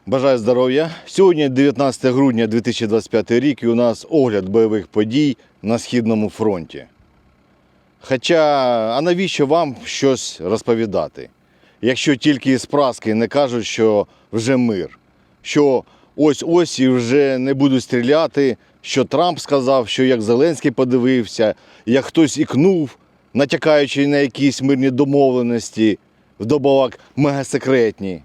Бажаю здоров'я. Сьогодні 19 грудня 2025 рік і у нас огляд бойових подій на Східному фронті. Хоча, а навіщо вам щось розповідати? Якщо тільки з праски не кажуть, що вже мир, що ось-ось і вже не будуть стріляти, що Трамп сказав, що як Зеленський подивився, як хтось ікнув, натякаючи на якісь мирні домовленості, вдобавок мегасекретні.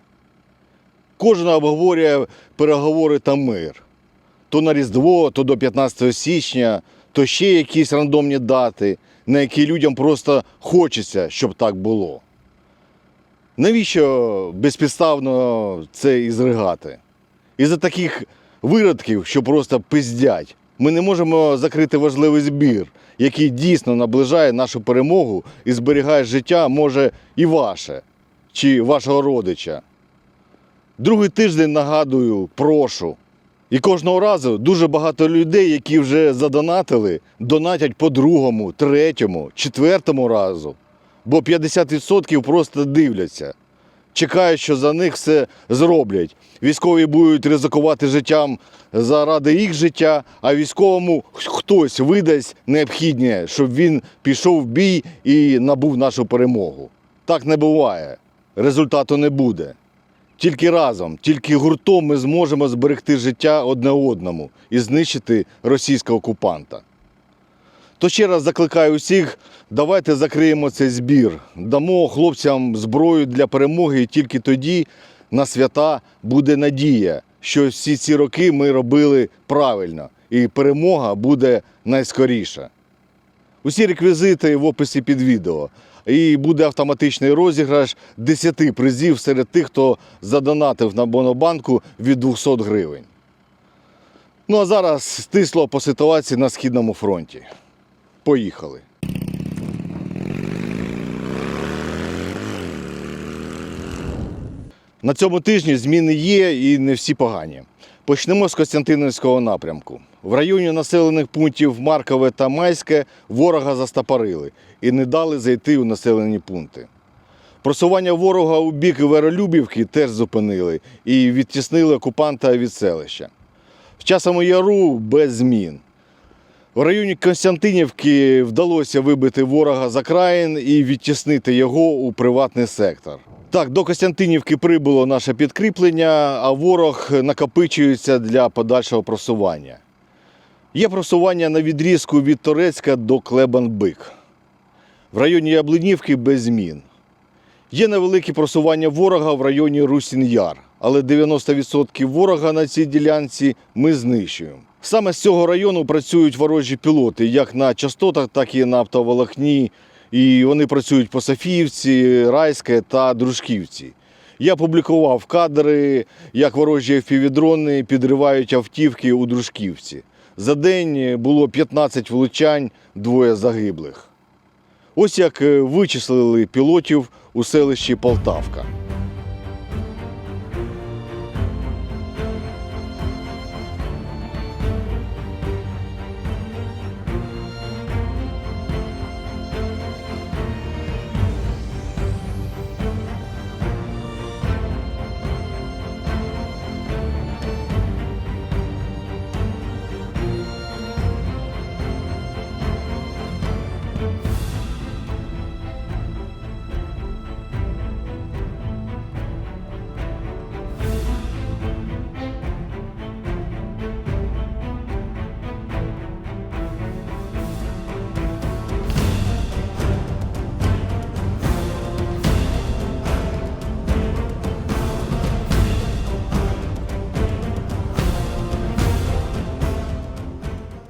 Кожен обговорює переговори та мир. То на Різдво, то до 15 січня, то ще якісь рандомні дати, на які людям просто хочеться, щоб так було. Навіщо безпідставно це і зригати? Із-за таких виродків, що просто пиздять, ми не можемо закрити важливий збір, який дійсно наближає нашу перемогу і зберігає життя, може, і ваше, чи вашого родича. Другий тиждень нагадую, прошу. І кожного разу дуже багато людей, які вже задонатили, донатять по другому, третьому, четвертому разу. Бо 50% просто дивляться. Чекають, що за них все зроблять. Військові будуть ризикувати життям заради їх життя, а військовому хтось видасть необхідне, щоб він пішов в бій і набув нашу перемогу. Так не буває. Результату не буде. Тільки разом, тільки гуртом ми зможемо зберегти життя одне одному і знищити російського окупанта. То ще раз закликаю усіх, давайте закриємо цей збір, дамо хлопцям зброю для перемоги, і тільки тоді на свята буде надія, що всі ці роки ми робили правильно і перемога буде найскоріша. Усі реквізити в описі під відео. І буде автоматичний розіграш 10 призів серед тих, хто задонатив на Монобанку від 200 гривень. Ну а зараз стисло по ситуації на Східному фронті. Поїхали. На цьому тижні зміни є і не всі погані. Почнемо з Костянтинівського напрямку. В районі населених пунктів Маркове та Майське ворога застопорили і не дали зайти у населені пункти. Просування ворога у бік Веролюбівки теж зупинили і відтіснили окупанта від селища. В Часовому Яру без змін. В районі Костянтинівки вдалося вибити ворога з окраїн і відтіснити його у приватний сектор. Так, до Костянтинівки прибуло наше підкріплення, а ворог накопичується для подальшого просування. Є просування на відрізку від Торецька до Клебан-Бик. В районі Яблунівки без змін. Є невеликі просування ворога в районі Русін-Яр, але 90% ворога на цій ділянці ми знищуємо. Саме з цього району працюють ворожі пілоти, як на частотах, так і на оптоволокні. І вони працюють по Софіївці, Райське та Дружківці. Я публікував кадри, як ворожі FPV-дрони підривають автівки у Дружківці. За день було 15 влучань, 2 загиблих. Ось як вичислили пілотів у селищі Полтавка.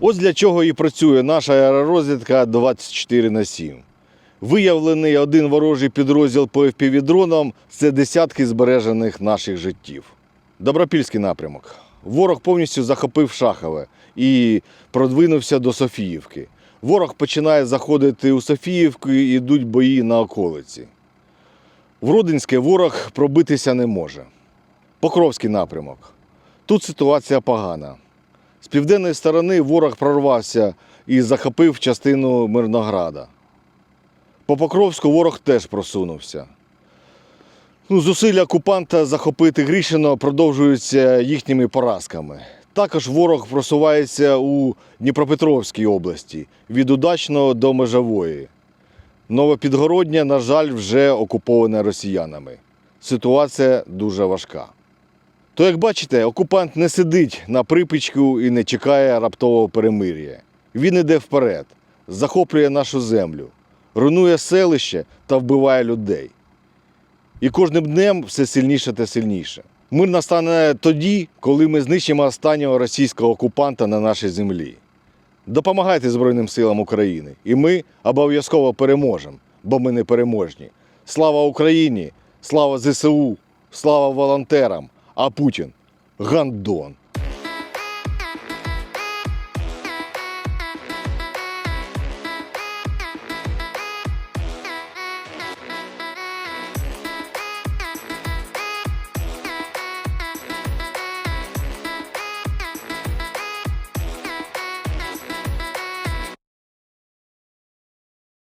Ось для чого і працює наша аеророзвідка 24/7. Виявлений один ворожий підрозділ по FPV-дронам – це десятки збережених наших життів. Добропільський напрямок. Ворог повністю захопив Шахове і продвинувся до Софіївки. Ворог починає заходити у Софіївку і йдуть бої на околиці. В Родинське ворог пробитися не може. Покровський напрямок. Тут ситуація погана. З південної сторони ворог прорвався і захопив частину Мирнограда. По Покровську ворог теж просунувся. Зусилля окупанта захопити Грішино продовжуються їхніми поразками. Також ворог просувається у Дніпропетровській області від Удачного до Межової. Новопідгороднє, на жаль, вже окуповане росіянами. Ситуація дуже важка. То, як бачите, окупант не сидить на припічку і не чекає раптового перемир'я. Він іде вперед, захоплює нашу землю, руйнує селище та вбиває людей. І кожним днем все сильніше та сильніше. Мир настане тоді, коли ми знищимо останнього російського окупанта на нашій землі. Допомагайте Збройним силам України, і ми обов'язково переможемо, бо ми непереможні. Слава Україні, слава ЗСУ, слава волонтерам, а Путін – гандон.